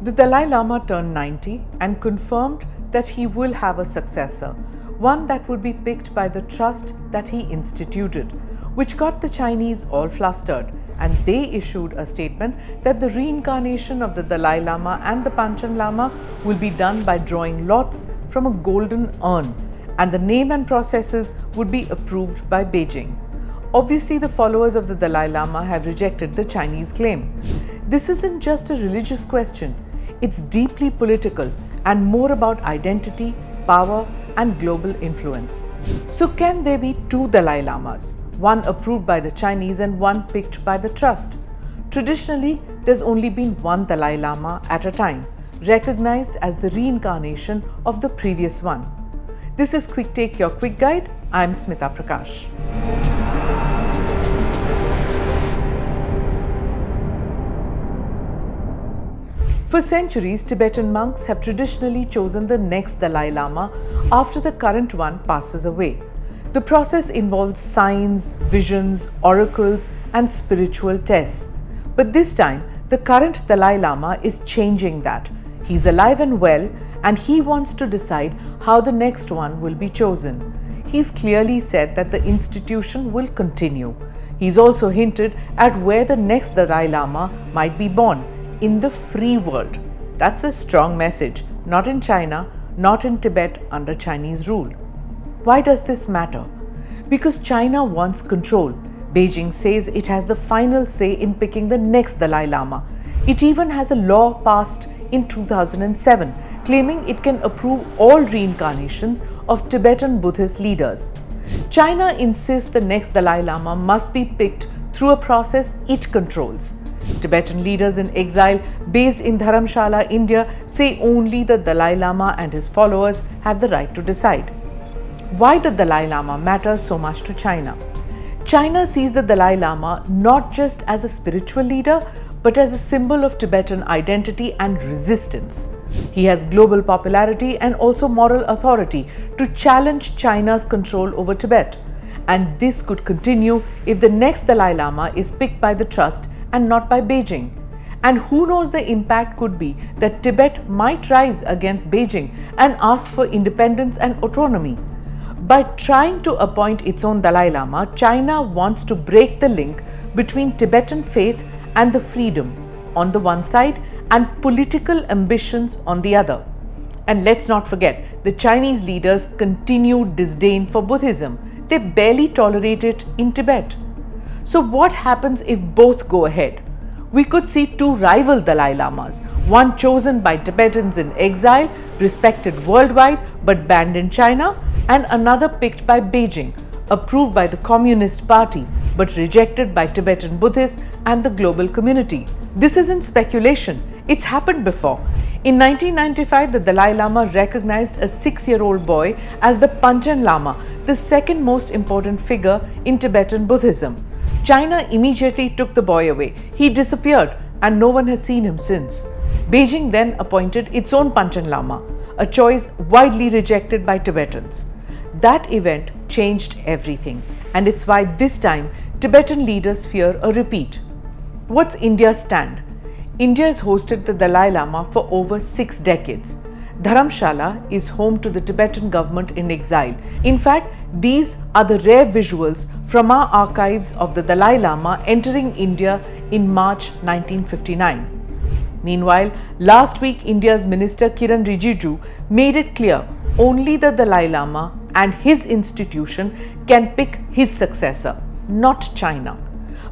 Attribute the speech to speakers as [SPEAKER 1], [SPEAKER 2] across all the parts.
[SPEAKER 1] The Dalai Lama turned 90 and confirmed that he will have a successor, one that would be picked by the trust that he instituted, which got the Chinese all flustered, and they issued a statement that the reincarnation of the Dalai Lama and the Panchen Lama will be done by drawing lots from a golden urn, and the name and processes would be approved by Beijing. Obviously, the followers of the Dalai Lama have rejected the Chinese claim. This isn't just a religious question, it's deeply political and more about identity, power, and global influence. So, can there be two Dalai Lamas, one approved by the Chinese and one picked by the trust? Traditionally, there's only been one Dalai Lama at a time, recognized as the reincarnation of the previous one. This is Quick Take, your quick guide. I'm Smita Prakash. For centuries, Tibetan monks have traditionally chosen the next Dalai Lama after the current one passes away. The process involves signs, visions, oracles, and spiritual tests. But this time, the current Dalai Lama is changing that. He's alive and well, and he wants to decide how the next one will be chosen. He's clearly said that the institution will continue. He's also hinted at where the next Dalai Lama might be born. In the free world. That's a strong message. Not in China, not in Tibet under Chinese rule. Why does this matter? Because China wants control. Beijing says it has the final say in picking the next Dalai Lama. It even has a law passed in 2007 claiming it can approve all reincarnations of Tibetan Buddhist leaders. China insists the next Dalai Lama must be picked through a process it controls. Tibetan leaders in exile based in Dharamshala, India say only the Dalai Lama and his followers have the right to decide. Why the Dalai Lama matters so much to China? China sees the Dalai Lama not just as a spiritual leader, but as a symbol of Tibetan identity and resistance. He has global popularity and also moral authority to challenge China's control over Tibet. And this could continue if the next Dalai Lama is picked by the trust and not by Beijing. And who knows, the impact could be that Tibet might rise against Beijing and ask for independence and autonomy. By trying to appoint its own Dalai Lama, China wants to break the link between Tibetan faith and the freedom on the one side and political ambitions on the other. And let's not forget, the Chinese leaders' continued disdain for Buddhism. They barely tolerate it in Tibet. So what happens if both go ahead? We could see two rival Dalai Lamas, one chosen by Tibetans in exile, respected worldwide but banned in China, and another picked by Beijing, approved by the Communist Party but rejected by Tibetan Buddhists and the global community. This isn't speculation, it's happened before. In 1995, the Dalai Lama recognized a 6-year-old boy as the Panchen Lama, the second most important figure in Tibetan Buddhism. China immediately took the boy away. He disappeared and no one has seen him since. Beijing then appointed its own Panchen Lama, a choice widely rejected by Tibetans. That event changed everything, and it's why this time Tibetan leaders fear a repeat. What's India's stand? India has hosted the Dalai Lama for over 6 decades. Dharamshala is home to the Tibetan government in exile. In fact, these are the rare visuals from our archives of the Dalai Lama entering India in March 1959. Meanwhile, last week India's Minister Kiran Rijiju made it clear only the Dalai Lama and his institution can pick his successor, not China.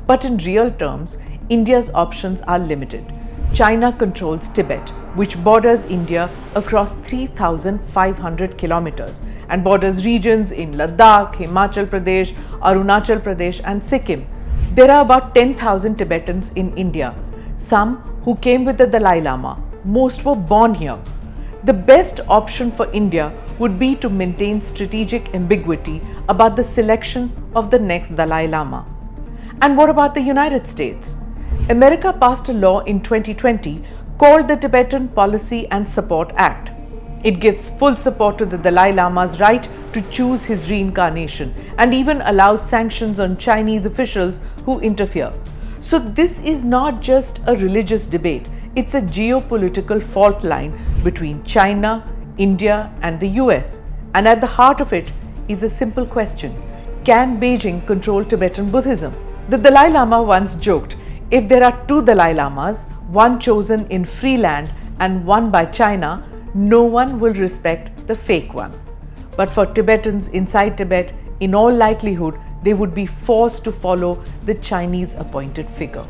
[SPEAKER 1] But in real terms, India's options are limited. China controls Tibet, which borders India across 3,500 kilometers and borders regions in Ladakh, Himachal Pradesh, Arunachal Pradesh and Sikkim. There are about 10,000 Tibetans in India, some who came with the Dalai Lama. Most were born here. The best option for India would be to maintain strategic ambiguity about the selection of the next Dalai Lama. And what about the United States? America passed a law in 2020 called the Tibetan Policy and Support Act. It gives full support to the Dalai Lama's right to choose his reincarnation and even allows sanctions on Chinese officials who interfere. So this is not just a religious debate, It's a geopolitical fault line between China, India, and the US. And at the heart of it is a simple question: can Beijing control Tibetan Buddhism? The Dalai Lama once joked, if there are two Dalai Lamas, one chosen in free land and one by China, no one will respect the fake one. But for Tibetans inside Tibet, in all likelihood, they would be forced to follow the Chinese appointed figure.